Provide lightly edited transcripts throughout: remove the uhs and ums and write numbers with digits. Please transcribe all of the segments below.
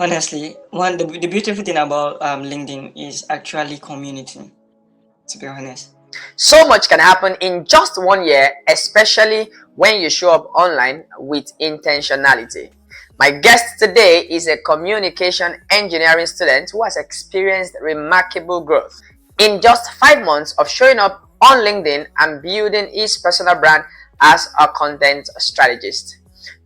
Honestly, the beautiful thing about LinkedIn is actually community, to be honest. So much can happen in just 1 year, especially when you show up online with intentionality. My guest today is a communication engineering student who has experienced remarkable growth. In just 5 months of showing up on LinkedIn and building his personal brand as a content strategist.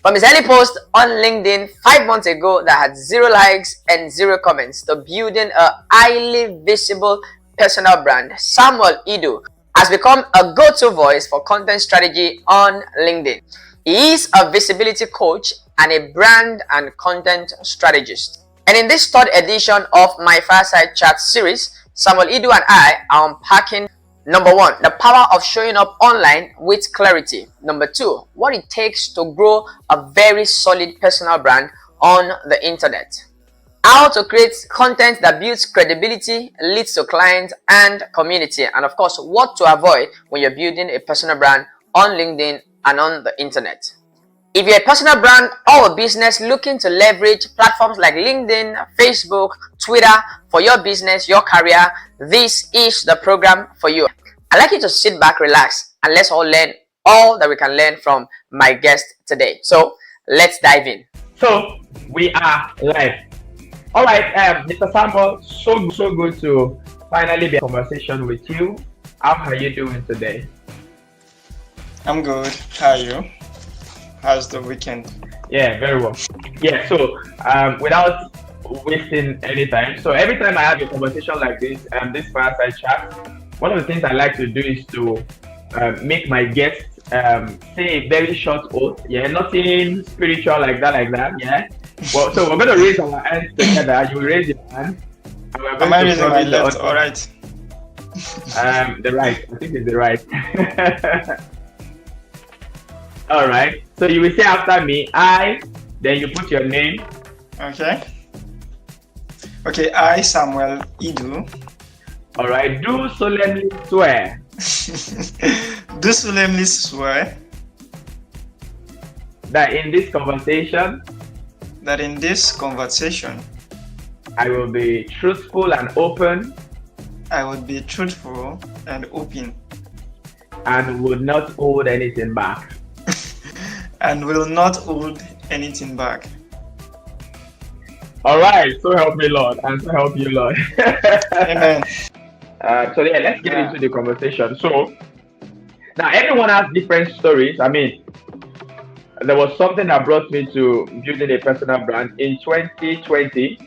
From his early post on LinkedIn 5 months ago that had 0 likes and 0 comments to building a highly visible personal brand, Samuel Idu has become a go-to voice for content strategy on LinkedIn. He is a visibility coach and a brand and content strategist. And in this third edition of my Fireside Chat series, Samuel Idu and I are unpacking number one, the power of showing up online with clarity. Number two, what it takes to grow a very solid personal brand on the internet. How to create content that builds credibility, leads to clients and community. And of course, what to avoid when you're building a personal brand on LinkedIn and on the internet. If you're a personal brand or a business looking to leverage platforms like LinkedIn, Facebook, Twitter for your business, your career, this is the program for you. I'd like you to sit back, relax, and let's all learn all that we can learn from my guest today. So let's dive in. So we are live. All right, Mr. Samuel, so good to finally be in conversation with you. How are you doing today? I'm good. How are you? How's the weekend? Yeah, very well. Yeah, so without wasting any time, so every time I have a conversation like this fireside chat, one of the things I like to do is to make my guests say a very short oath. Yeah, nothing spiritual like that. Yeah. Well, so we're going to raise our hands together. You raise your hand. Am I raising my left? All right. The right. I think it's the right. All right. So you will say after me, I. Then you put your name. Okay. Okay. I, Samuel Idu. All right. Do solemnly swear. Do solemnly swear that in this conversation. I will be truthful and open. I would be truthful and open. And would not hold anything back. And will not hold anything back. All right. So help me, Lord. And so help you, Lord. Amen. So yeah, let's get into the conversation. So now everyone has different stories. I mean, there was something that brought me to building a personal brand in 2020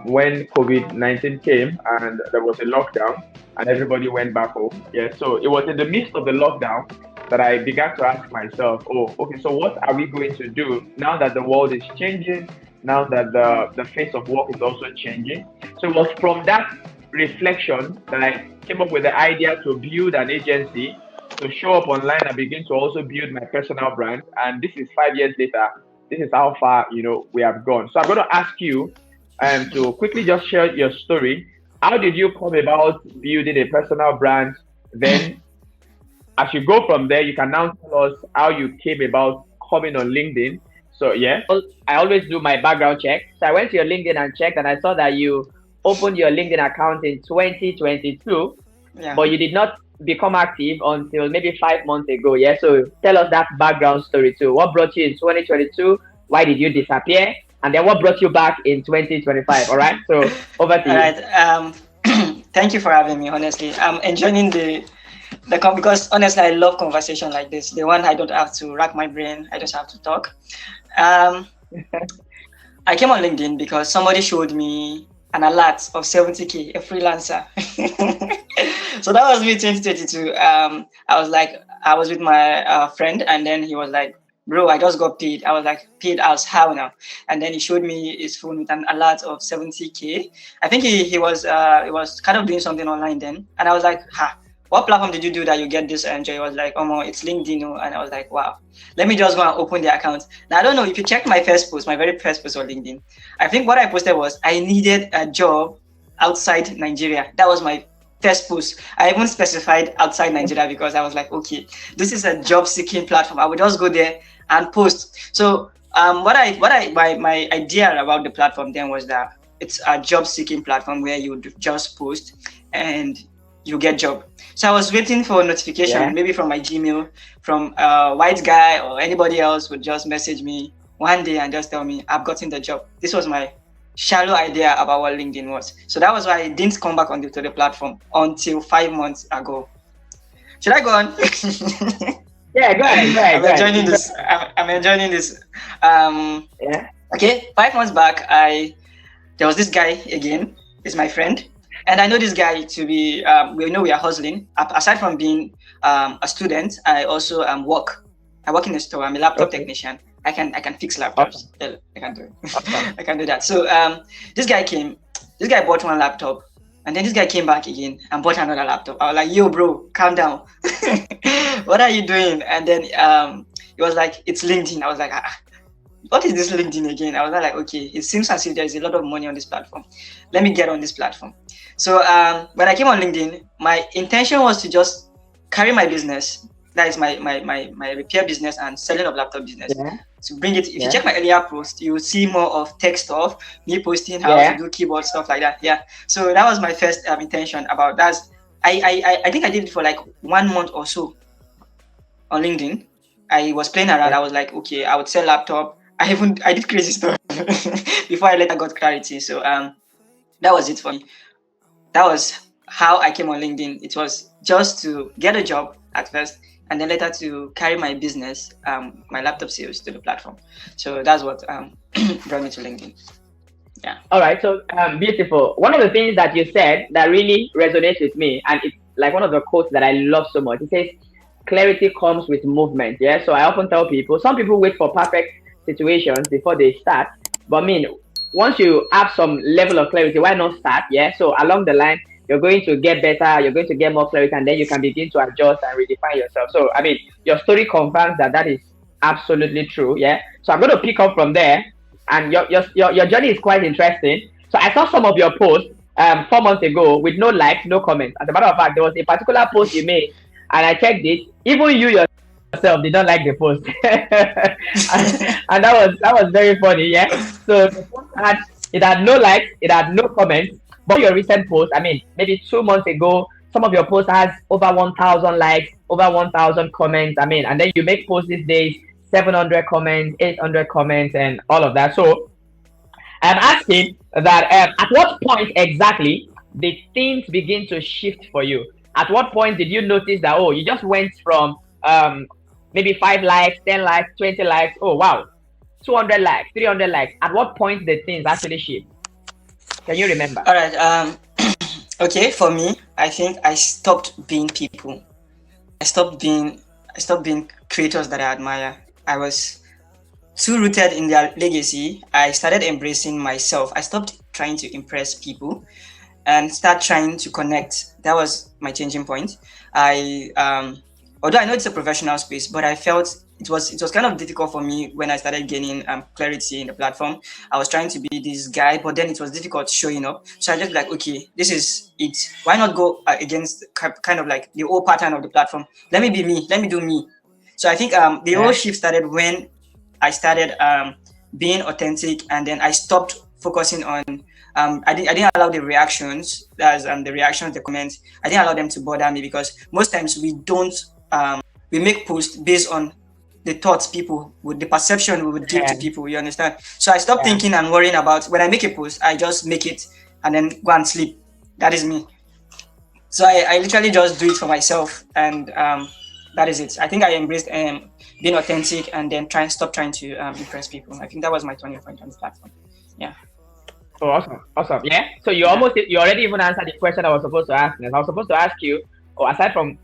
when COVID-19 came and there was a lockdown and everybody went back home. Yeah, so it was in the midst of the lockdown that I began to ask myself, oh, okay, so what are we going to do now that the world is changing, now that the face of work is also changing? So it was from that reflection that I came up with the idea to build an agency to show up online and begin to also build my personal brand. And this is 5 years later. This is how far we have gone. So I'm going to ask you to quickly just share your story. How did you come about building a personal brand? Then as you go from there, you can now tell us how you came about coming on LinkedIn. So yeah. I always do my background check. So I went to your LinkedIn and checked and I saw that you opened your LinkedIn account in 2022, but you did not become active until maybe 5 months ago. Yeah, so tell us that background story too. What brought you in 2022? Why did you disappear? And then what brought you back in 2025? All right, so over to you. All right. Thank you for having me. Honestly, I'm enjoying the because honestly, I love conversation like this. The one I don't have to rack my brain. I just have to talk. I came on LinkedIn because somebody showed me an alert of 70K, a freelancer. So that was me 2022. I was with my friend and then he was like, bro, I just got paid. I was like, paid as how now? And then he showed me his phone with an alert of 70K. I think he was kind of doing something online then. And I was like, what platform did you do that you get this? And he was like, oh, it's LinkedIn. And I was like, wow, let me just go and open the account. Now, I don't know if you check my first post, my very first post on LinkedIn. I think what I posted was I needed a job outside Nigeria. That was my first post. I even specified outside Nigeria because I was like, okay, this is a job seeking platform. I would just go there and post. So My idea about the platform then was that it's a job seeking platform where you just post and you get job. So I was waiting for a notification, maybe from my Gmail, from a white guy or anybody else would just message me one day and just tell me I've gotten the job. This was my shallow idea about what LinkedIn was. So that was why I didn't come back to the platform until 5 months ago. Should I go on? Yeah, go ahead. I'm enjoying this. I'm enjoying this. Yeah. Okay, 5 months back, there was this guy again. He's my friend, and I know this guy to be. We are hustling. Aside from being a student, I also work. I work in a store. I'm a laptop technician. I can fix laptops. Awesome. I can do it. Awesome. I can do that. So this guy came. This guy bought one laptop, and then this guy came back again and bought another laptop. I was like, "Yo, bro, calm down. What are you doing?" And then he was like, "It's LinkedIn." I was like, what is this LinkedIn again? I was like, okay, it seems as if there's a lot of money on this platform. Let me get on this platform. So when I came on LinkedIn, my intention was to just carry my business. That is my repair business and selling of laptop business. Yeah. To bring it, if you check my earlier post, you will see more of tech stuff, me posting how to do keyboard stuff like that. Yeah. So that was my first intention about that. I think I did it for like 1 month or so on LinkedIn. I was playing around. I was like, okay, I would sell laptop. I did crazy stuff before I later got clarity. So that was it for me. That was how I came on LinkedIn. It was just to get a job at first, and then later to carry my business, my laptop sales to the platform. So that's what brought me to LinkedIn. Yeah. All right. So beautiful. One of the things that you said that really resonates with me, and it's like one of the quotes that I love so much. It says, "Clarity comes with movement." Yeah. So I often tell people, some people wait for perfect situations before they start, but I mean, once you have some level of clarity, why not start? Yeah. So along the line, you're going to get better, you're going to get more clarity, and then you can begin to adjust and redefine yourself. So I mean, your story confirms that that is absolutely true. Yeah. So I'm going to pick up from there, and your journey is quite interesting. So I saw some of your posts 4 months ago with no likes, no comments. As a matter of fact, there was a particular post you made, and I checked it. Even you yourself did not like the post, and that was very funny. Yeah. So the post had no likes, it had no comments. But your recent post, I mean, maybe 2 months ago, some of your posts has over 1,000 likes, over 1,000 comments. I mean, and then you make posts these days, 700 comments, 800 comments, and all of that. So I'm asking that at what point exactly did things begin to shift for you? At what point did you notice that, oh, you just went from maybe 5 likes, 10 likes, 20 likes, oh, wow, 200 likes, 300 likes. At what point did things actually shift? Can you remember? All right. Okay, for me, I think I stopped being people. I stopped being creators that I admire. I was too rooted in their legacy. I started embracing myself. I stopped trying to impress people and start trying to connect. That was my changing point. Although I know it's a professional space, but I felt it was kind of difficult for me when I started gaining clarity in the platform. I was trying to be this guy, but then it was difficult showing up. So I just like, okay, this is it. Why not go against kind of like the old pattern of the platform? Let me be me. Let me do me. So I think the whole shift started when I started being authentic, and then I stopped focusing on. I didn't allow the reactions, the reactions, the comments. I didn't allow them to bother me, because most times we don't. We make posts based on the thoughts people would, the perception we would give to people. You understand? So I stopped thinking and worrying about when I make a post. I just make it and then go and sleep. That is me. So I literally just do it for myself, and that is it. I think I embraced being authentic, and then stop trying to impress people. I think that was my turning point on this platform. Yeah. Oh, awesome. Yeah. So you already even answered the question I was supposed to ask. I was supposed to ask you, aside from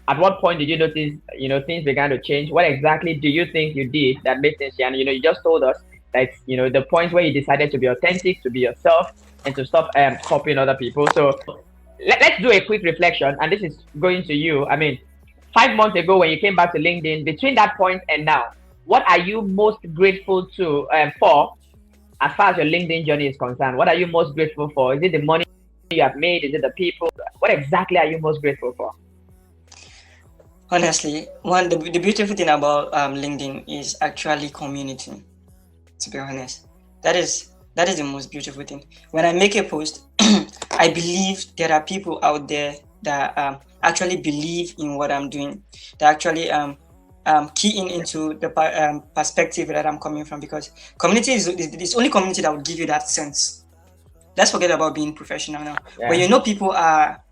at what point did you notice, things began to change? What exactly do you think you did that made things change? And you just told us that the point where you decided to be authentic, to be yourself, and to stop copying other people. So let's do a quick reflection, and this is going to you. I mean, 5 months ago when you came back to LinkedIn, between that point and now, what are you most grateful for? As far as your LinkedIn journey is concerned, what are you most grateful for? Is it the money you have made? Is it the people? What exactly are you most grateful for? Honestly, the beautiful thing about LinkedIn is actually community. To be honest, that is the most beautiful thing. When I make a post, I believe there are people out there that actually believe in what I'm doing. They actually key in into the perspective that I'm coming from, because community is it's only community that would give you that sense. Let's forget about being professional now. When you know people are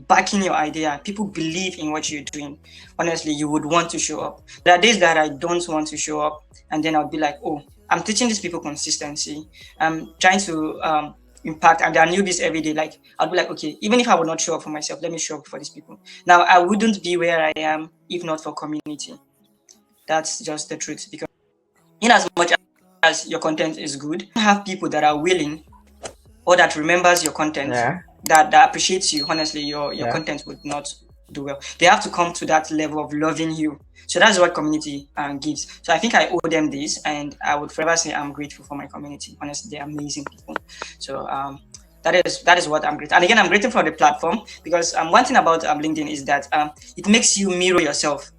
backing your idea, people believe in what you're doing, honestly, you would want to show up. There are days that I don't want to show up, and then I'll be like, oh, I'm teaching these people consistency. I'm trying to impact, and there are newbies every day. Like, I'll be like, okay, even if I would not show up for myself, let me show up for these people. Now, I wouldn't be where I am if not for community. That's just the truth. Because in as much as your content is good, you have people that are willing, or that remembers your content, that appreciates you. Honestly, your content would not do well. They have to come to that level of loving you. So that's what community gives. So I think I owe them this, and I would forever say I'm grateful for my community. Honestly, they're amazing people. So that is what I'm grateful. And again, I'm grateful for the platform, because one thing about LinkedIn is that it makes you mirror yourself,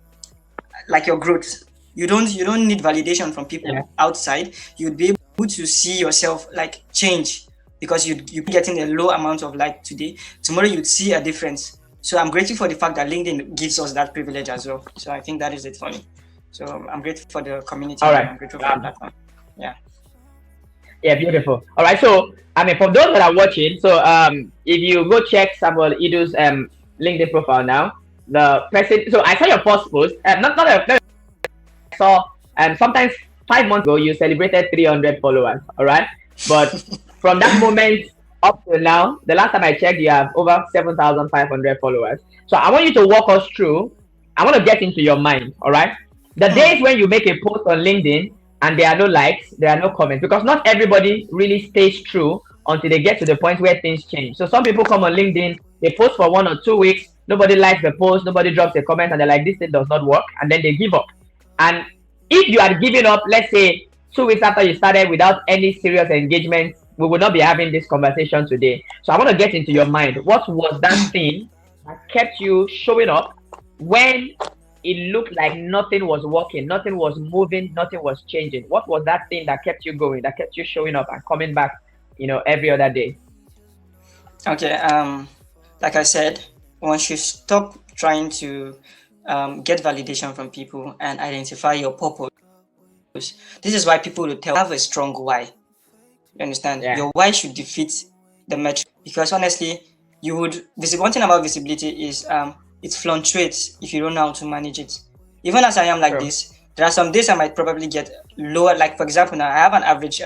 like your growth. You don't need validation from people outside. You'd be able to see yourself like change, because you're getting a low amount of like today. Tomorrow you'd see a difference. So I'm grateful for the fact that LinkedIn gives us that privilege as well. So I think that is it for me. So I'm grateful for the community. All right. I'm grateful for the platform. Yeah. Yeah, beautiful. All right. So, I mean, for those that are watching, so if you go check Samuel Idu's LinkedIn profile now, the person. So I saw your first post. Not I saw sometimes 5 months ago you celebrated 300 followers. All right, but from that moment up to now, the last time I checked, you have over 7,500 followers. So I want you to walk us through. I want to get into your mind. All right, the days when you make a post on LinkedIn and there are no likes, there are no comments, because not everybody really stays true until they get to the point where things change. So some people come on LinkedIn, they post for 1 or 2 weeks, nobody likes the post, nobody drops a comment, and they're like, this thing does not work, and then they give up. And if you had given up, let's say 2 weeks after you started without any serious engagement, we would not be having this conversation today. So I want to get into your mind. What was that thing that kept you showing up when it looked like nothing was working, nothing was moving, nothing was changing? What was that thing that kept you going, that kept you showing up and coming back, every other day? Okay. Like I said, once you stop trying to get validation from people and identify your purpose, this is why people will tell you have a strong why. You understand? Yeah. Your why should defeat the metric, because honestly, one thing about visibility is it fluctuates if you don't know how to manage it. Even as I am like this, there are some days I might probably get lower. Like for example, now I have an average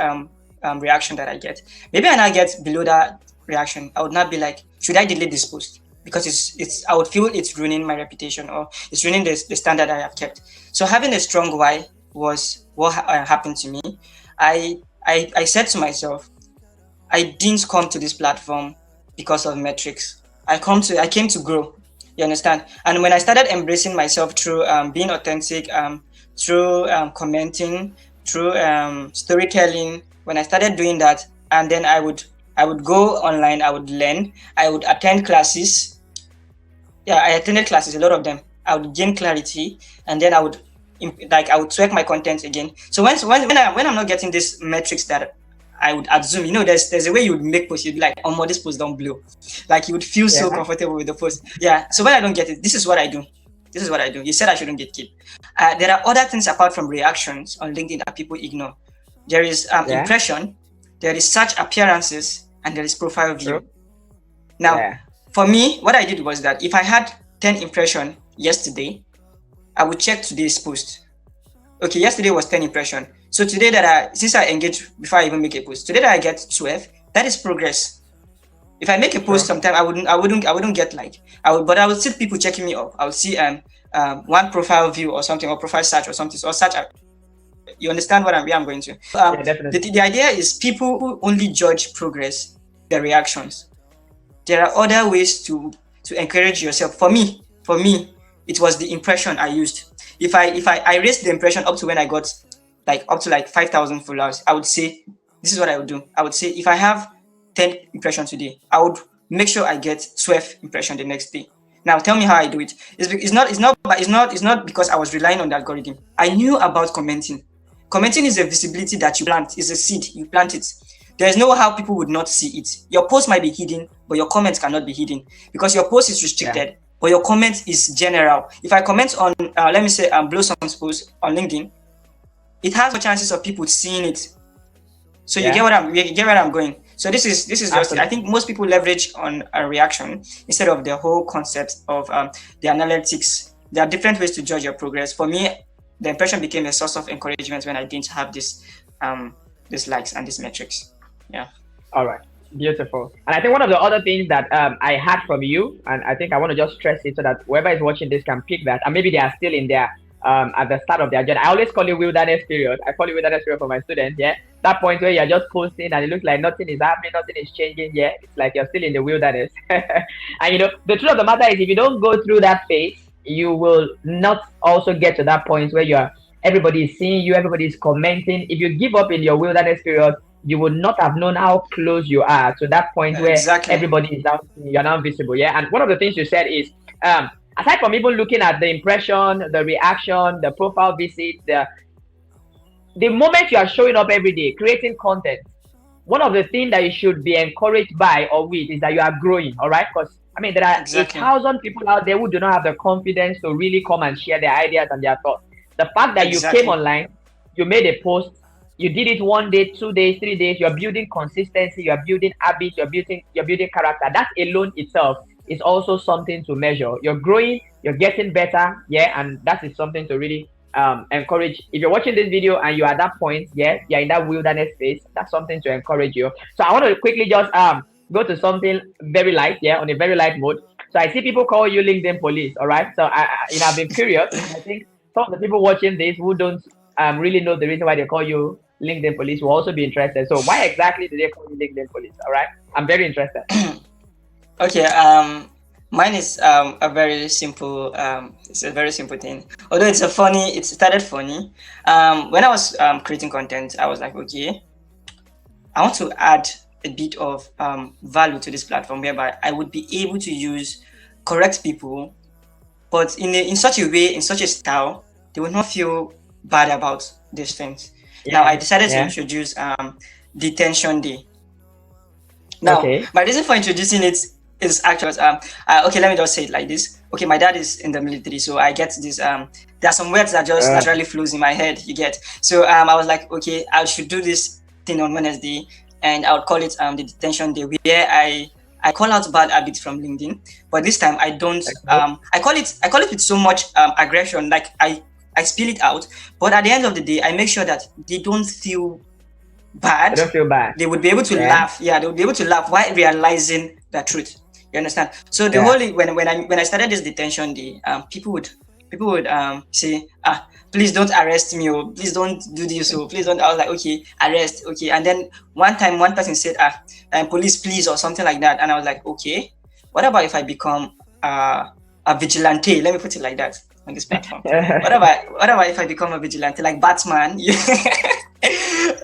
reaction that I get. Maybe I now get below that reaction. I would not be like, should I delete this post? Because I would feel it's ruining my reputation, or it's ruining the standard I have kept. So having a strong why was what happened to me. I said to myself, I didn't come to this platform because of metrics. I came to grow. You understand? And when I started embracing myself through being authentic, through commenting, through storytelling, when I started doing that, and then I would go online, I would learn, I would attend classes. Yeah, I attended classes, a lot of them. I would gain clarity, and then I would tweak my content again. So when I'm not getting these metrics that I would assume, there's a way you would make posts, you'd be like, oh, this post don't blow. Like you would feel so comfortable with the post. Yeah. So when I don't get it, this is what I do. You said I shouldn't get killed. There are other things apart from reactions on LinkedIn that people ignore. There is impression, there is search appearances, and there is profile view. Now, for me, what I did was that if I had 10 impressions yesterday, I would check today's post. Okay, yesterday was 10 impressions. So today since I engage before I even make a post, today that I get 12, that is progress. If I make a post sometime, I wouldn't get but I would see people checking me up. I would see one profile view or something, or profile search or something, or search. You understand where I'm going to? Definitely. The idea is people who only judge progress, the reactions. There are other ways to encourage yourself. For me, it was the impression I used. If I raised the impression up to when I got up to 5,000 followers, I would say, this is what I would do. I would say, if I have 10 impressions today, I would make sure I get 12 impressions the next day. Now, tell me how I do it. It's not because I was relying on the algorithm. I knew about commenting. Commenting is a visibility that you plant, is a seed, you plant it. There's no how people would not see it. Your post might be hidden, but your comment cannot be hidden because your post is restricted, but your comment is general. If I comment on, let me say, Blossom's post on LinkedIn, it has more chances of people seeing it. So you get what I'm going. So this is just, I think most people leverage on a reaction instead of the whole concept of the analytics. There are different ways to judge your progress. For me, the impression became a source of encouragement when I didn't have this likes and these metrics. Yeah. All right. Beautiful. And I think one of the other things that I had from you, and I think I want to just stress it so that whoever is watching this can pick that, and maybe they are still in there at the start of their journey. I always call it wilderness period. I call it wilderness period for my students. Yeah, that point where you're just posting and it looks like nothing is happening, nothing is changing. Yeah, it's like you're still in the wilderness. And the truth of the matter is, if you don't go through that phase, you will not also get to that point where everybody is seeing you, everybody is commenting. If you give up in your wilderness period, you would not have known how close you are to that point where everybody is now, you're now visible. Yeah, and one of the things you said is, aside from even looking at the impression, the reaction, the profile visit, the moment you are showing up every day, creating content, one of the things that you should be encouraged by or with is that you are growing, all right? Because, there are 1,000 people out there who do not have the confidence to really come and share their ideas and their thoughts. The fact that you came online, you made a post, you did it 1 day, 2 days, 3 days, you're building consistency, you're building habits, you're building character. That alone itself is also something to measure. You're growing, you're getting better, and that is something to really encourage. If you're watching this video and you're at that point, you're in that wilderness phase, that's something to encourage you. So I want to quickly just go to something very light, on a very light mode. So I see people call you LinkedIn police, all right? So I've been curious. I think some of the people watching this who don't really know the reason why they call you LinkedIn police will also be interested. So why exactly do they call you LinkedIn police? All right, I'm very interested. Okay, mine is a very simple. It's a very simple thing. Although it started funny. When I was creating content, I was like, okay, I want to add a bit of value to this platform whereby I would be able to use correct people, but in such a way, in such a style, they would not feel bad about these things. Now I decided to introduce detention day. Now, my reason for introducing it is actually okay. Let me just say it like this. Okay, my dad is in the military, so I get this. There are some words that just naturally flows in my head. You get. So I was like, okay, I should do this thing on Wednesday, and I would call it the detention day, where I call out bad habits from LinkedIn, but this time I don't. I call it with so much aggression, like I spill it out, but at the end of the day, I make sure that they don't feel bad. They don't feel bad. They would be able to laugh. Yeah, they would be able to laugh while realizing the truth. You understand? So the whole when I started this detention day, people would say, please don't arrest me, or please don't do this, or please don't. I was like, okay, arrest, okay. And then one time, one person said, police, please, or something like that. And I was like, okay, what about if I become a vigilante? Let me put it like that on this platform. What about if I become a vigilante, like Batman?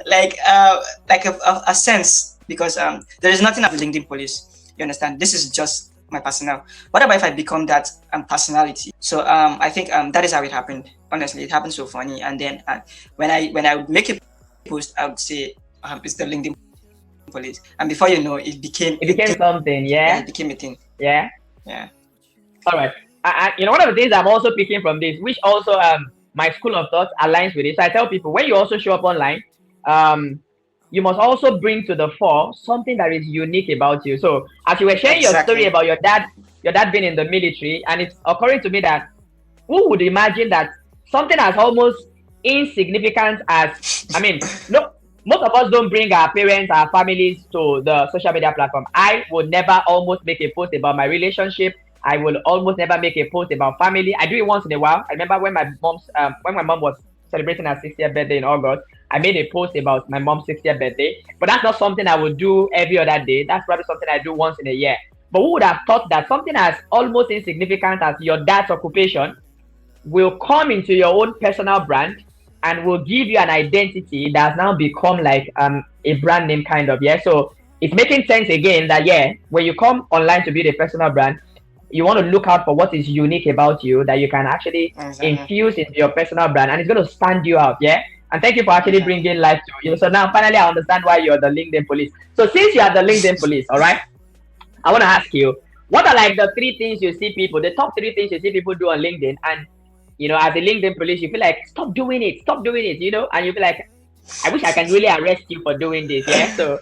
like a sense, because there is nothing of LinkedIn police. You understand? This is just my personal. What about if I become that personality? So I think that is how it happened. Honestly, it happened so funny. And then when I would make a post, I would say it's the LinkedIn police, and before you know, it became something. Yeah, it became a thing. Yeah. All right. One of the things I'm also picking from this, which also my school of thought aligns with this. I tell people, when you also show up online, you must also bring to the fore something that is unique about you. So as you were sharing your story about your dad being in the military, and it's occurring to me that who would imagine that something as almost insignificant as, no, most of us don't bring our parents, our families to the social media platform. I would never almost make a post about my relationship. I will almost never make a post about family. I do it once in a while. I remember when my mom was celebrating her 60th birthday in August, I made a post about my mom's 60th birthday. But that's not something I would do every other day. That's probably something I do once in a year. But who would have thought that something as almost insignificant as your dad's occupation will come into your own personal brand and will give you an identity that's now become like a brand name kind of, So it's making sense again that, when you come online to build a personal brand, you want to look out for what is unique about you that you can actually infuse into your personal brand, and it's going to stand you out. And thank you for actually bringing light to you. So now finally I understand why you're the LinkedIn police. So since you are the LinkedIn police, all right, I want to ask you, what are like the three things you see people, the top three things you see people do on LinkedIn, and as a LinkedIn police, you feel like stop doing it, and you feel like I wish I can really arrest you for doing this, yeah. So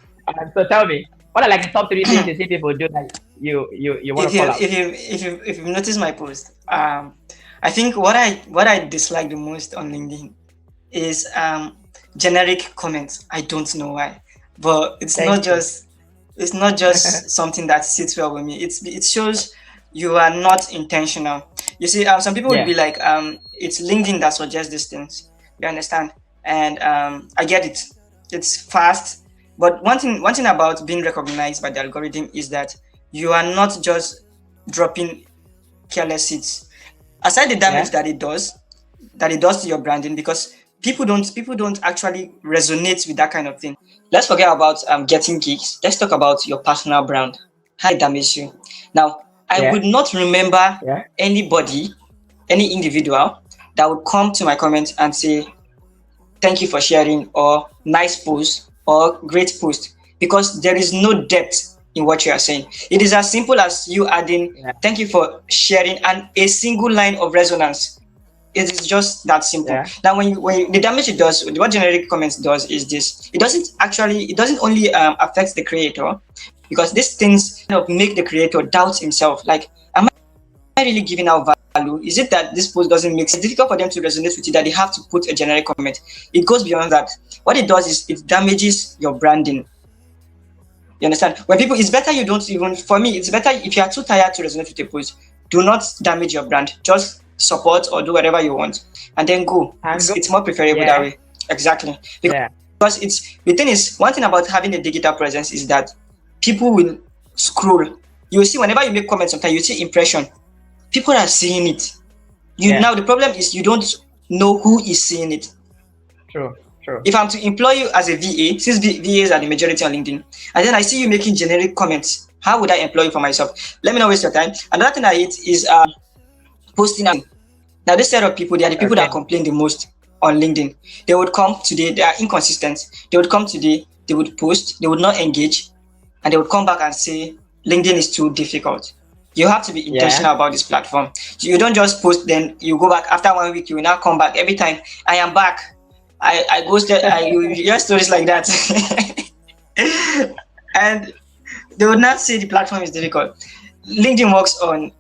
tell me, what are like the top three things you see people do that you want if to you call out? if you notice my post, I think what I dislike the most on LinkedIn is generic comments. I don't know why, but Thank you. it's not just something that sits well with me. It shows you are not intentional. You see, some people would Yeah, be like, it's LinkedIn that suggests these things. You understand? And I get it. It's fast, but one thing about being recognized by the algorithm is that you are not just dropping careless seeds. Aside the damage yeah, that it does to your branding, because people don't actually resonate with that kind of thing. Let's forget about getting gigs. Let's talk about your personal brand. How it damages you. Now, I yeah, would not remember yeah, anybody, any individual that would come to my comment and say thank you for sharing, or nice post, or great post, because there is no depth in what you are saying. It is as simple as you adding yeah, thank you for sharing and a single line of resonance. It is just that simple. yeah, Now, when the damage it does, what generic comments does is this: it doesn't only affect the creator, because these things kind of make the creator doubt himself. Like, am I really giving out value? Is it that this post doesn't make sense? It's difficult for them to resonate with it, that they have to put a generic comment. It goes beyond that. What it does is it damages your branding. You understand? When people, it's better you don't even. For me, it's better if you are too tired to resonate with a post. Do not damage your brand. Just support or do whatever you want, and then go. and go. It's more preferable that Yeah, way. Exactly. yeah, Because it's the thing is, one thing about having a digital presence is that people will scroll. You will see whenever you make comments. Sometimes you see impression. People are seeing it. yeah. Now the problem is you don't know who is seeing it. True, true. If I'm to employ you as a VA, since VAs are the majority on LinkedIn, and then I see you making generic comments, how would I employ you for myself? Let me not waste your time. Another thing I hate is posting. Now this set of people, they are the people that Okay. complain the most on LinkedIn. They would come today, they are inconsistent. They would come today, they would post, they would not engage, and they would come back and say LinkedIn is too difficult. You have to be Yeah. intentional about this platform. So you don't just post, then you go back after 1 week, you will now come back every time. I am back. I ghosted. You hear stories like that, and they would not say the platform is difficult. LinkedIn works on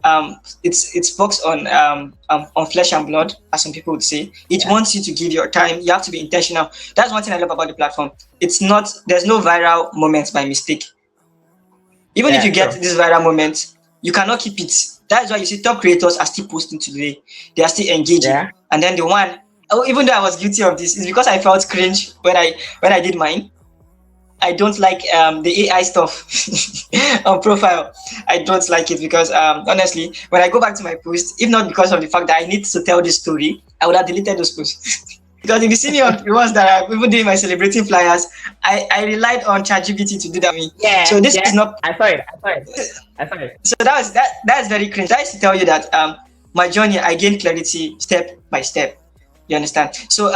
it's works on flesh and blood, as some people would say. It Yeah, wants you to give your time. You have to be intentional. That's one thing I love about the platform. There's no viral moments by mistake. Even if yeah, you get true. this viral moment, you cannot keep it. That's why you see top creators are still posting today. They are still engaging. Yeah, And then the one, oh, even though I was guilty of this, it's because I felt cringe when I did mine. I don't like the AI stuff on profile. I don't like it because honestly, when I go back to my post, if not because of the fact that I need to tell this story, I would have deleted those posts. Because if you see me on the ones that are even doing my celebrating flyers, I relied on ChatGPT to do that for me. yeah, So this is yeah. not. I saw it. I saw it. I saw it. So that's very cringe. That is to tell you that my journey, I gained clarity step by step. You understand? So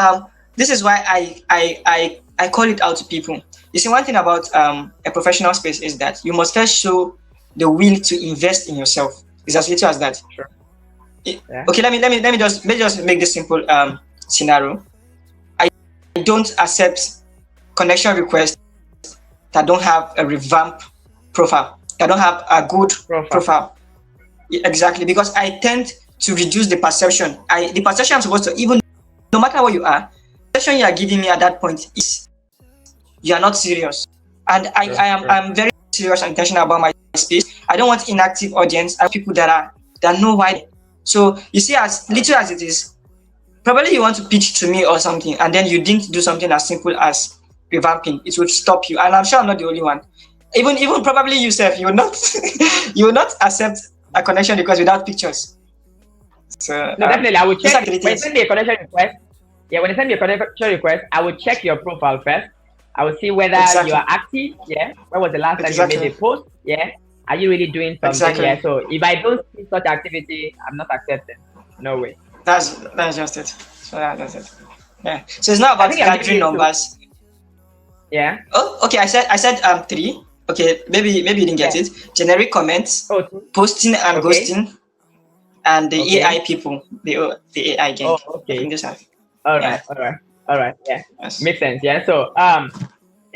this is why I call it out to people. You see, one thing about a professional space is that you must first show the will to invest in yourself. It's as little as that. Sure. Yeah. Okay, let me just make this simple scenario. I don't accept connection requests that don't have a revamp profile, that don't have a good Profile. profile. Exactly, because I tend to reduce the perception. The perception I'm supposed to, even no matter what you are, the perception you are giving me at that point is you are not serious. And I, True. I am True. I'm very serious and intentional about my space. I don't want inactive audience. I want people that know why. So you see, as little as it is, probably you want to pitch to me or something, and then you didn't do something as simple as revamping. It would stop you, and I'm sure I'm not the only one. Even probably yourself, you will not you will not accept a connection request without pictures. So No, definitely. I will these check are the when you things. send me a connection request. Yeah, when you send me a connection request, I will check your profile first. I will see whether you Exactly, are active. Yeah. When was the last time you made a exactly, post? Yeah. Are you really doing something? exactly. Yeah. So if I don't see such activity, I'm not accepting. No way. That's just it. So yeah, that's it. Yeah. So it's not I about think you're giving gathering it to, numbers. yeah. Oh, okay. I said three. Okay, maybe you didn't get Yeah. it. Generic comments, Oh, two. posting and Okay. ghosting, and the AI Okay. people, the AI gang. Oh, I think okay. those are, All right. yeah. All right. All right. Yeah. Yes. Makes sense. Yeah. So,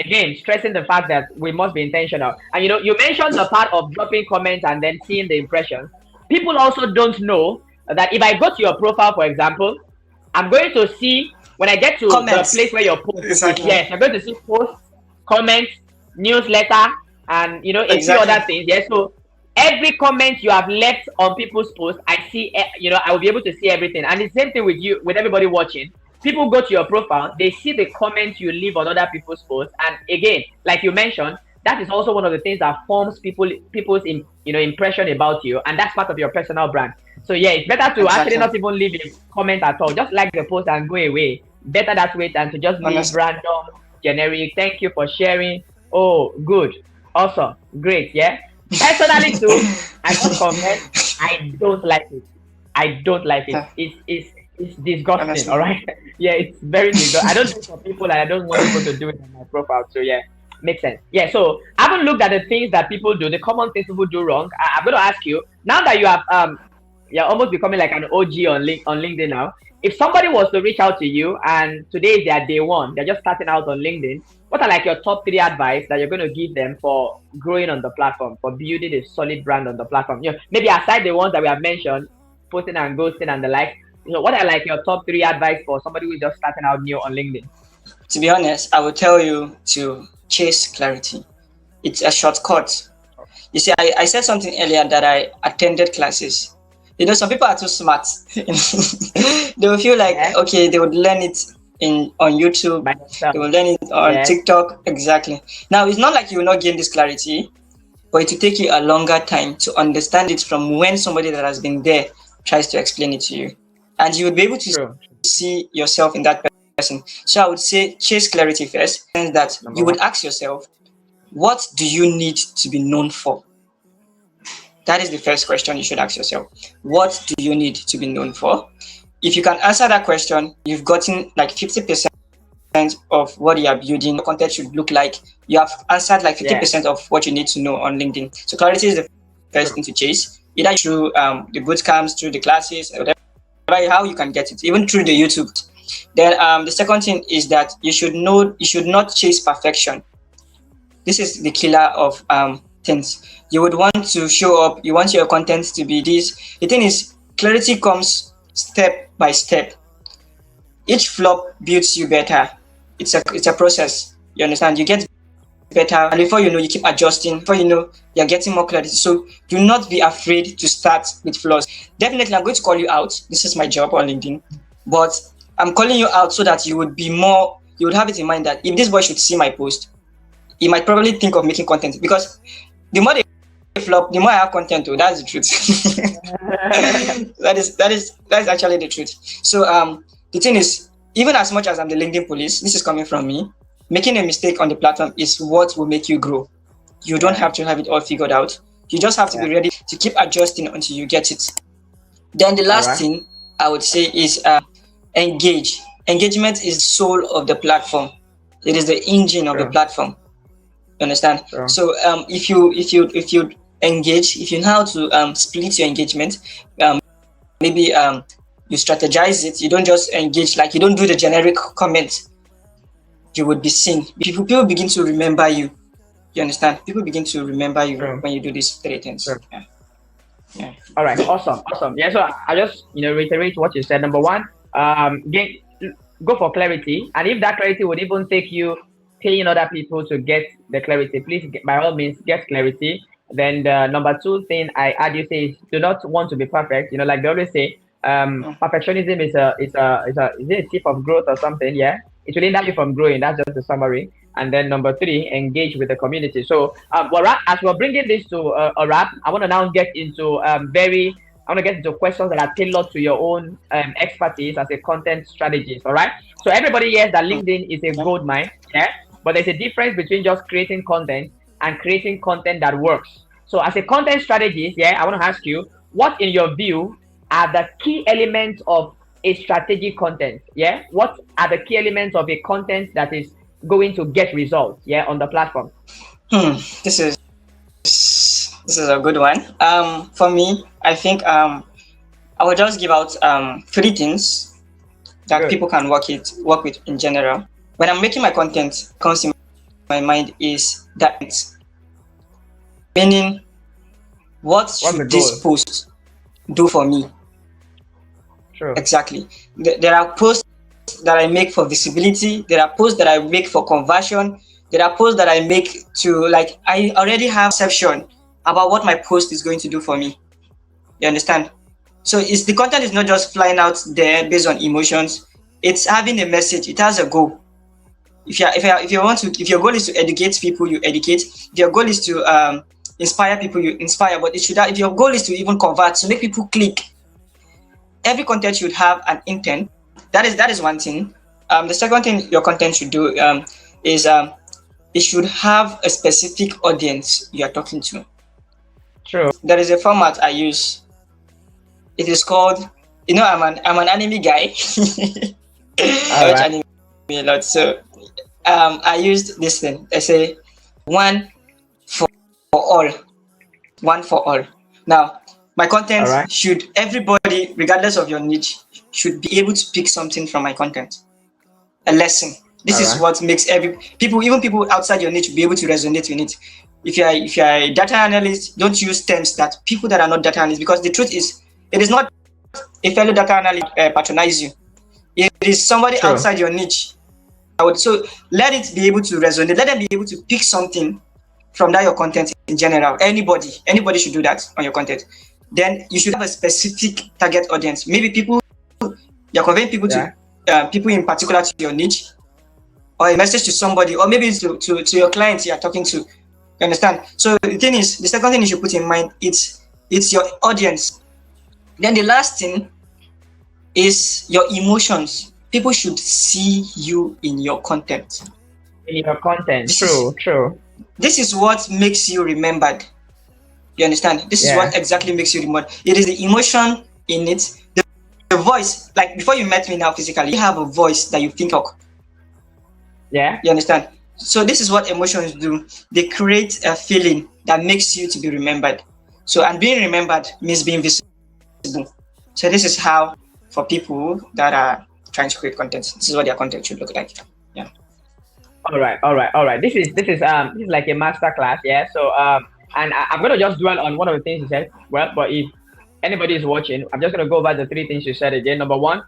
again, stressing the fact that we must be intentional. And you mentioned the part of dropping comments and then seeing the impressions. People also don't know that if I go to your profile, for example, I'm going to see when I get to the place Comments. where your post is. Exactly. Yes, I'm going to see posts, comments, newsletter, and a few Exactly. other things. Yes, so every comment you have left on people's posts, I see. I will be able to see everything. And the same thing with you, with everybody watching. People go to your profile, they see the comments you leave on other people's posts, and again, like you mentioned, that is also one of the things that forms people's impression about you, and that's part of your personal brand. So yeah, it's better to actually Exactly. not even leave a comment at all. Just like the post and go away. Better that way than to just leave Honestly. random, generic. Thank you for sharing. Oh, good, awesome, great. Yeah. Personally too, I must confess, I don't like it. I don't like it. Yeah. It's disgusting. All Honestly. right. Yeah, it's very disgusting. I don't do it for people, and I don't want people to do it on my profile. So yeah, makes sense. Yeah. So I haven't looked at the things that people do, the common things people do wrong. I'm going to ask you now that you have you're almost becoming like an OG on LinkedIn now. If somebody was to reach out to you and today is their day one, they're just starting out on LinkedIn, what are like your top three advice that you're going to give them for growing on the platform, for building a solid brand on the platform? Maybe aside the ones that we have mentioned, posting and ghosting and the like, what are like your top three advice for somebody who's just starting out new on LinkedIn? To be honest, I would tell you to chase clarity. It's a shortcut. You see, I said something earlier that I attended classes. Some people are too smart. They will feel like, Yeah, okay, they would learn it on YouTube, by they will themselves. learn it on Yes, TikTok. Exactly. Now, it's not like you will not gain this clarity, but it will take you a longer time to understand it from when somebody that has been there tries to explain it to you. And you will be able to true. see yourself in that person. So I would say chase clarity first, and that Number you one. would ask yourself, what do you need to be known for? That is the first question you should ask yourself. What do you need to be known for? If you can answer that question, you've gotten like 50% of what you are building, your content should look like. You have answered like Yeah, 50% of what you need to know on LinkedIn. So clarity is the first true. thing to chase, either through the boot camps, through the classes, whatever, how you can get it, even through the YouTube. Then the second thing is that you should not chase perfection. This is the killer of things. You would want to show up, you want your content to be this. The thing is, clarity comes step by step. Each flop builds you better. It's a process. You understand? You get better, and before you know, you keep adjusting. Before you know, you're getting more clarity. So do not be afraid to start with flaws. Definitely, I'm going to call you out. This is my job on LinkedIn, but I'm calling you out so that you would be more. You would have it in mind that if this boy should see my post, he might probably think of making content, because the more they flop, the more I have content. Oh, that's the truth. That is actually the truth. So the thing is, even as much as I'm the LinkedIn police, this is coming from me. Making a mistake on the platform is what will make you grow. You don't Yeah, have to have it all figured out. You just have to yeah. be ready to keep adjusting until you get it. Then the All last right. thing I would say is engage. Engagement is the soul of the platform. It is the engine of the True, platform. You understand? true. So if you engage, if you know how to split your engagement, maybe you strategize it. You don't just engage, like you don't do the generic comment. You would be seen. People begin to remember you. You understand? People begin to remember you True, when you do these three things. true. Yeah. Yeah. All right, awesome, awesome. Yeah, so I just reiterate what you said. Number one, get go for clarity, and if that clarity would even take you paying other people to get the clarity, please by all means get clarity. Then the number two thing I add you say is do not want to be perfect. Like they always say, Mm. perfectionism is it a tip of growth or something? Yeah, it will hinder you from growing. That's just the summary. And then number three, engage with the community. So, as we're bringing this to a wrap, I want to now get into I want to get into questions that are tailored to your own expertise as a content strategist. All right. So everybody hears that LinkedIn is a Yeah. gold mine. Yeah. But there's a difference between just creating content and creating content that works. So as a content strategist, yeah, I want to ask you, what in your view are the key elements of a strategic content? Yeah, what are the key elements of a content that is going to get results? Yeah, on the platform. This is a good one. For me, I think I will just give out three things that Good. people can work with in general. When I'm making my content, comes in my mind is that, meaning what What's the should goal? this post do for me? True. Exactly. There are posts that I make for visibility. There are posts that I make for conversion. There are posts that I make to, like, I already have perception about what my post is going to do for me. You understand? So it's, the content is not just flying out there based on emotions. It's having a message. It has a goal. If your goal is to educate people, you educate. If your goal is to inspire people, you inspire. But it should have, if your goal is to even convert, to make people click, every content should have an intent. That is one thing. The second thing your content should do is it should have a specific audience you are talking to. True. There is a format I use. It is called, I'm an anime guy. I watch anime a lot, so I used this thing. I say one for all, one for all. Now, my content should, everybody, regardless of your niche, should be able to pick something from my content, a lesson. This is what makes even people outside your niche be able to resonate with it. If you're a data analyst, don't use terms that people that are not data analysts, because the truth is, it is not a fellow data analyst patronize you. It is somebody outside your niche. So let it be able to resonate. Let them be able to pick something from that your content in general. Anybody should do that on your content. Then you should have a specific target audience. Maybe people, you're conveying people to people in particular to your niche, or a message to somebody, or maybe to your clients you are talking to. You understand? So the second thing you should put in mind, it's your audience. Then the last thing is your emotions. People should see you in your content. In your content. True. This is what makes you remembered. You understand? This is what exactly makes you remembered. It is the emotion in it, the voice. Like before you met me now physically, you have a voice that you think of. Yeah. You understand? So this is what emotions do. They create a feeling that makes you to be remembered. So, and being remembered means being visible. So this is how, for people that are trying to create content, this is what their content should look like. Yeah. All right. This is like a master class. Yeah. So and I'm gonna just dwell on one of the things you said. Well, but if anybody is watching, I'm just gonna go over the three things you said again. Number one,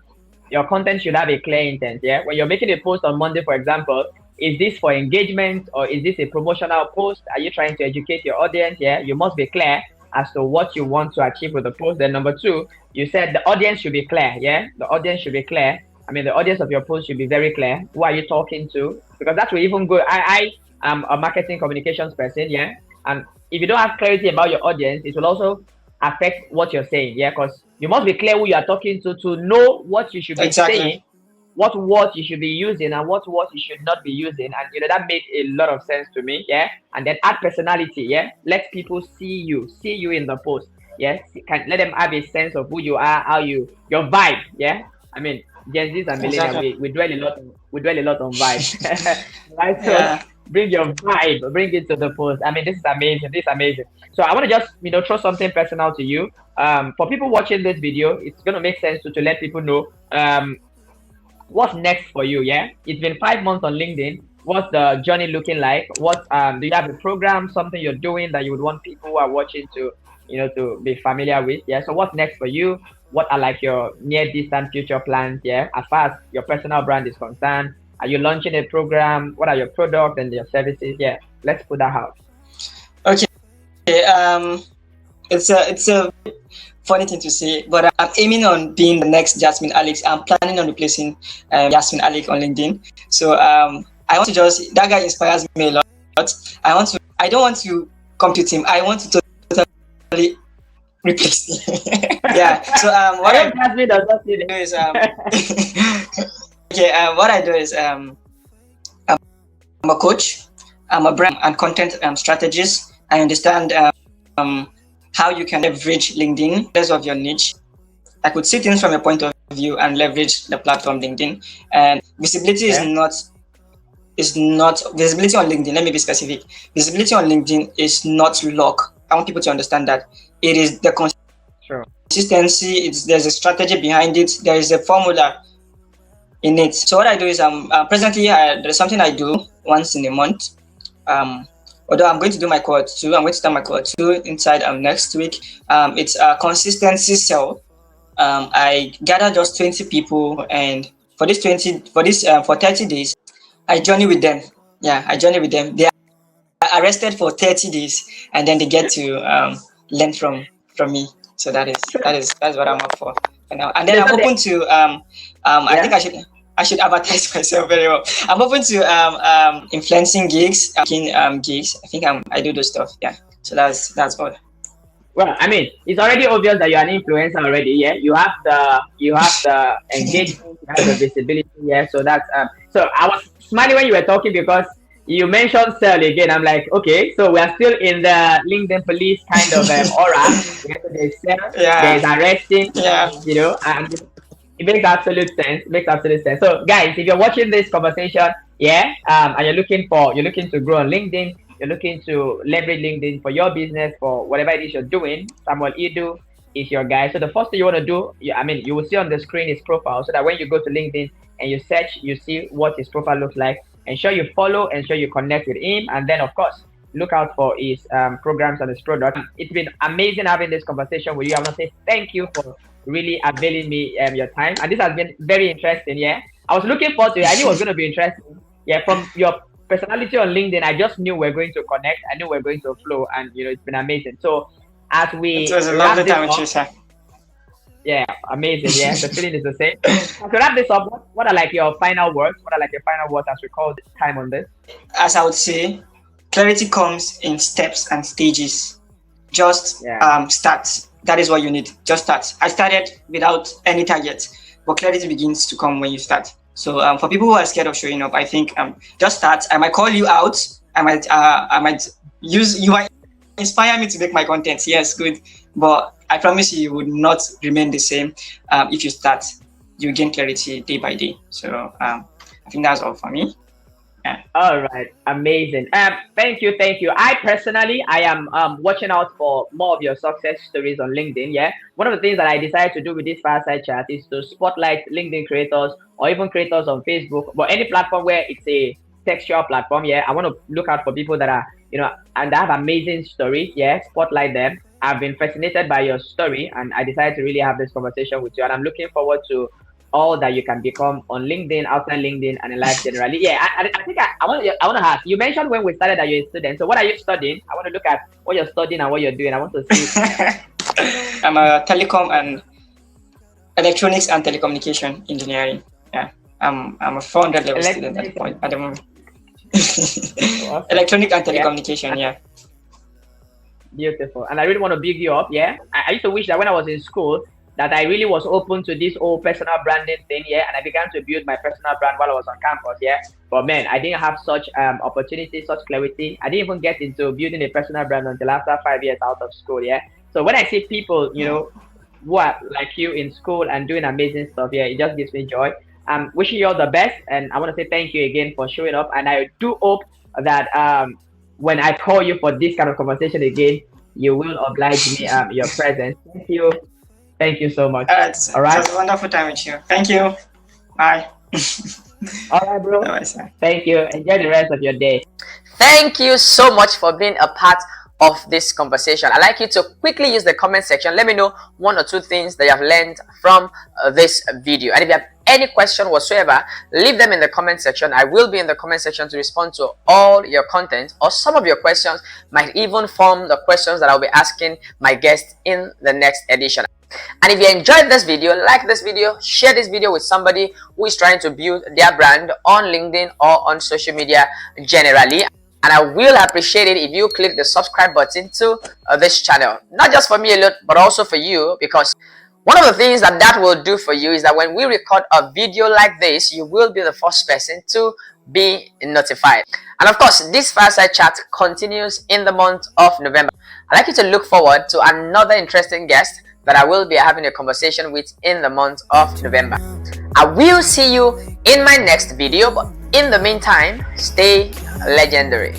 your content should have a clear intent. Yeah. When you're making a post on Monday, for example, is this for engagement or is this a promotional post? Are you trying to educate your audience? Yeah. You must be clear as to what you want to achieve with the post. Then number two, you said the audience should be clear. Yeah. The audience should be clear. I mean, the audience of your post should be very clear. Who are you talking to? Because that will even go. I am a marketing communications person, yeah. And if you don't have clarity about your audience, it will also affect what you're saying, yeah. Because you must be clear who you are talking to know what you should be saying, what words you should be using, and what words you should not be using. And that made a lot of sense to me, yeah. And then add personality, yeah. Let people see you in the post, yeah. Let them have a sense of who you are, your vibe, yeah. I mean, Gen Zs and millennials, we dwell a lot on vibe. Right? So bring your vibe, bring it to the post. I mean, this is amazing. So I want to just throw something personal to you. For people watching this video, it's gonna make sense to let people know what's next for you. Yeah, it's been 5 months on LinkedIn. What's the journey looking like? What do you have a program, something you're doing that you would want people who are watching to to be familiar with? Yeah. So what's next for you? What are like your near distant future plans? Yeah, as far as your personal brand is concerned, are you launching a program? What are your products and your services? Yeah, let's put that out. Okay. It's a funny thing to say, but I'm aiming on being the next Jasmine Alex. I'm planning on replacing Jasmine Alex on LinkedIn. So I want to that guy inspires me a lot. I don't want to compete him. I want to totally replace him. Yeah. So what I do is what I do is I'm a coach. I'm a brand and content strategist. I understand how you can leverage LinkedIn because of your niche. I could see things from a point of view and leverage the platform LinkedIn. And visibility is not visibility on LinkedIn. Let me be specific. Visibility on LinkedIn is not luck. I want people to understand that it is the consistency. There's a strategy behind it. There is a formula in it. So what I do is presently there's something I do once in a month. Although I'm going to do my core 2, I'm going to start my core 2 inside next week. It's a consistency cell. I gather just 20 people, and for 30 days, I journey with them. Yeah, I journey with them. They are arrested for 30 days, and then they get to learn from me. So that's what I'm up for now. And then I'm open to I think I should advertise myself very well. I'm open to influencing gigs, gigs. I think I do those stuff. Yeah. So that's all. Well, I mean, it's already obvious that you're an influencer already. Yeah, you have the engagement, you have the visibility. Yeah, so that's so I was smiling when you were talking because you mentioned sell again. I'm like, okay, so we are still in the LinkedIn police kind of aura. Yeah, so there's sell, there's arresting, and it makes absolute sense. It makes absolute sense. So, guys, if you're watching this conversation, and you're looking to grow on LinkedIn, you're looking to leverage LinkedIn for your business, for whatever it is you're doing, Samuel Idu is your guy. So the first thing you want to do, you will see on the screen his profile, so that when you go to LinkedIn and you search, you see what his profile looks like. Ensure you follow, ensure you connect with him, and then of course look out for his programs and his product. It's been amazing having this conversation with you. I want to say thank you for really availing me your time, and this has been very interesting. Yeah, I was looking forward to it. I knew it was going to be interesting. Yeah, from your personality on LinkedIn, I just knew we're going to connect. I knew we're going to flow, and it's been amazing. So as we it was a lovely time with you, sir. Yeah, amazing. Yeah, the feeling is the same. To wrap this up, what are like your final words? What are like your final words as we call this time on this? As I would say, clarity comes in steps and stages. Just start. That is what you need. Just start. I started without any target, but clarity begins to come when you start. So for people who are scared of showing up, I think just start. I might call you out. I might use you. Might inspire me to make my content. Yes, good. But I promise you would not remain the same if you start. You gain clarity day by day. So I think that's all for me. Yeah. All right, amazing. Thank you. I personally, I am watching out for more of your success stories on LinkedIn. Yeah, one of the things that I decided to do with this fireside chat is to spotlight LinkedIn creators or even creators on Facebook, but any platform where it's a textual platform. Yeah, I want to look out for people that are and they have amazing stories. Yeah, spotlight them. I've been fascinated by your story, and I decided to really have this conversation with you, and I'm looking forward to all that you can become on LinkedIn, outside LinkedIn, and in life generally. Yeah, I think I want to ask. You mentioned when we started that you're a student. So what are you studying? I want to look at what you're studying and what you're doing. I want to see. I'm a telecom and electronics and telecommunication engineering. Yeah, I'm a 400 level student at the moment. Electronic and telecommunication. Yeah. Beautiful. And I really want to big you up. Yeah, I used to wish that when I was in school, that I really was open to this whole personal branding thing, and I began to build my personal brand while I was on campus, But man, I didn't have such opportunity, such clarity. I didn't even get into building a personal brand until after 5 years out of school, So when I see people, who are like you in school and doing amazing stuff, it just gives me joy. I'm wishing you all the best, and I want to say thank you again for showing up. And I do hope that when I call you for this kind of conversation again, you will oblige me your presence. Thank you. Thank you so much. All right. It was a wonderful time with you. Thank you. Bye. All right, bro. Thank you. Enjoy the rest of your day. Thank you so much for being a part of this conversation. I'd like you to quickly use the comment section. Let me know 1 or 2 things that you have learned from this video. And if you have any question whatsoever, leave them in the comment section. I will be in the comment section to respond to all your content, or some of your questions might even form the questions that I'll be asking my guests in the next edition. And if you enjoyed this video, like this video, share this video with somebody who is trying to build their brand on LinkedIn or on social media generally. And I will appreciate it if you click the subscribe button to this channel. Not just for me alone, but also for you, because one of the things that will do for you is that when we record a video like this, you will be the first person to be notified. And of course, this fireside chat continues in the month of November. I'd like you to look forward to another interesting guest that I will be having a conversation with in the month of November. I will see you in my next video, but in the meantime, stay legendary.